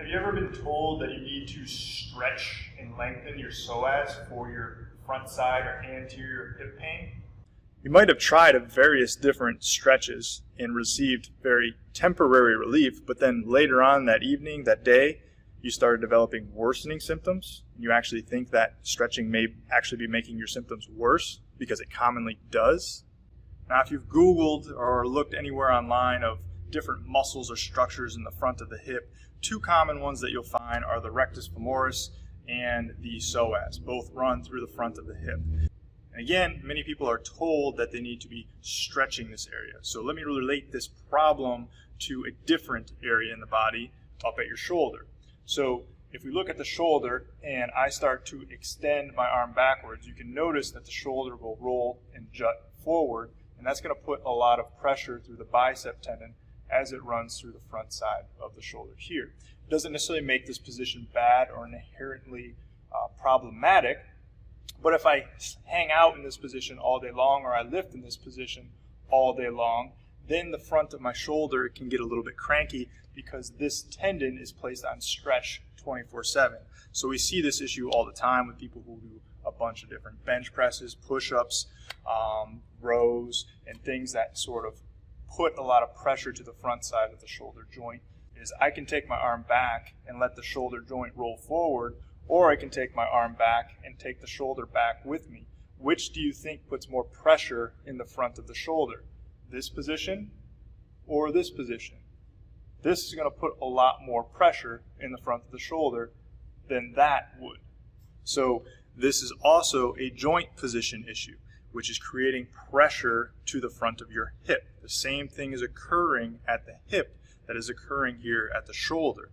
Have you ever been told that you need to stretch and lengthen your psoas for your front side or anterior hip pain? You might have tried various different stretches and received very temporary relief, but then later on that evening, that day, you started developing worsening symptoms. You actually think that stretching may actually be making your symptoms worse, because it commonly does. Now, if you've Googled or looked anywhere online of different muscles or structures in the front of the hip, two common ones that you'll find are the rectus femoris and the psoas. Both run through the front of the hip. And again, many people are told that they need to be stretching this area. So let me relate this problem to a different area in the body up at your shoulder. So if we look at the shoulder and I start to extend my arm backwards, you can notice that the shoulder will roll and jut forward, and that's going to put a lot of pressure through the bicep tendon as it runs through the front side of the shoulder here. It doesn't necessarily make this position bad or inherently problematic, but if I hang out in this position all day long or I lift in this position all day long, then the front of my shoulder can get a little bit cranky because this tendon is placed on stretch 24/7. So we see this issue all the time with people who do a bunch of different bench presses, push-ups, rows, and things that sort of put a lot of pressure to the front side of the shoulder joint. Is I can take my arm back and let the shoulder joint roll forward, or I can take my arm back and take the shoulder back with me. Which do you think puts more pressure in the front of the shoulder? This position or this position? This is going to put a lot more pressure in the front of the shoulder than that would. So this is also a joint position issue, which is creating pressure to the front of your hip. The same thing is occurring at the hip that is occurring here at the shoulder.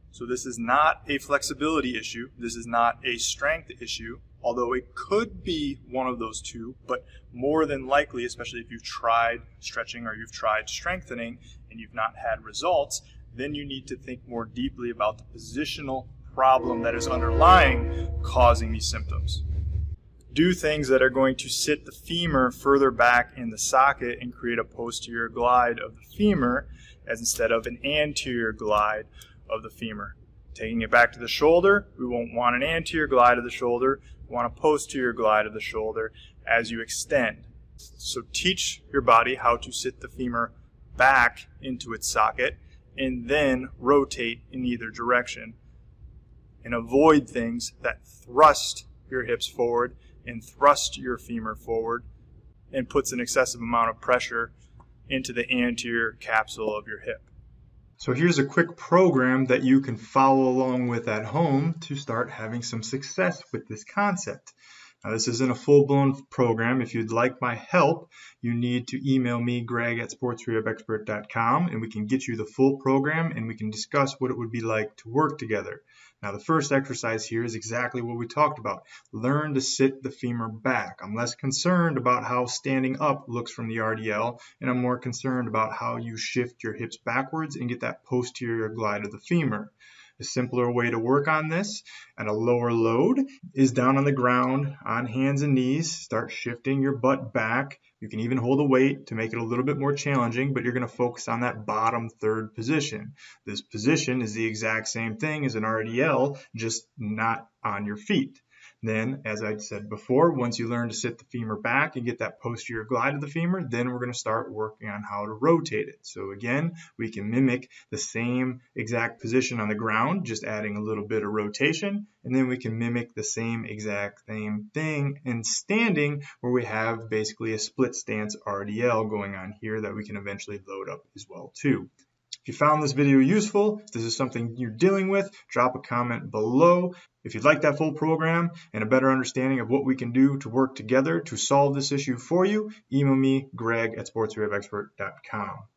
So this is not a flexibility issue. This is not a strength issue, although it could be one of those two, but more than likely, especially if you've tried stretching or you've tried strengthening and you've not had results, then you need to think more deeply about the positional problem that is underlying causing these symptoms. Do things that are going to sit the femur further back in the socket and create a posterior glide of the femur as instead of an anterior glide of the femur. Taking it back to the shoulder, we won't want an anterior glide of the shoulder, we want a posterior glide of the shoulder as you extend. So teach your body how to sit the femur back into its socket and then rotate in either direction. And avoid things that thrust your hips forward and thrust your femur forward and puts an excessive amount of pressure into the anterior capsule of your hip. So here's a quick program that you can follow along with at home to start having some success with this concept. Now, this isn't a full-blown program. If you'd like my help, you need to email me, greg@sportsrehabexpert.com, and we can get you the full program and we can discuss what it would be like to work together. Now, the first exercise here is exactly what we talked about. Learn to sit the femur back. I'm less concerned about how standing up looks from the RDL, and I'm more concerned about how you shift your hips backwards and get that posterior glide of the femur. A simpler way to work on this at a lower load is down on the ground on hands and knees. Start shifting your butt back. You can even hold a weight to make it a little bit more challenging, but you're going to focus on that bottom third position. This position is the exact same thing as an RDL, just not on your feet. Then, as I said before, once you learn to sit the femur back and get that posterior glide of the femur, then we're going to start working on how to rotate it. So again, we can mimic the same exact position on the ground, just adding a little bit of rotation, and then we can mimic the same thing in standing, where we have basically a split stance RDL going on here that we can eventually load up as well too. If you found this video useful, if this is something you're dealing with, drop a comment below. If you'd like that full program and a better understanding of what we can do to work together to solve this issue for you, email me, greg@sportsrehabexpert.com.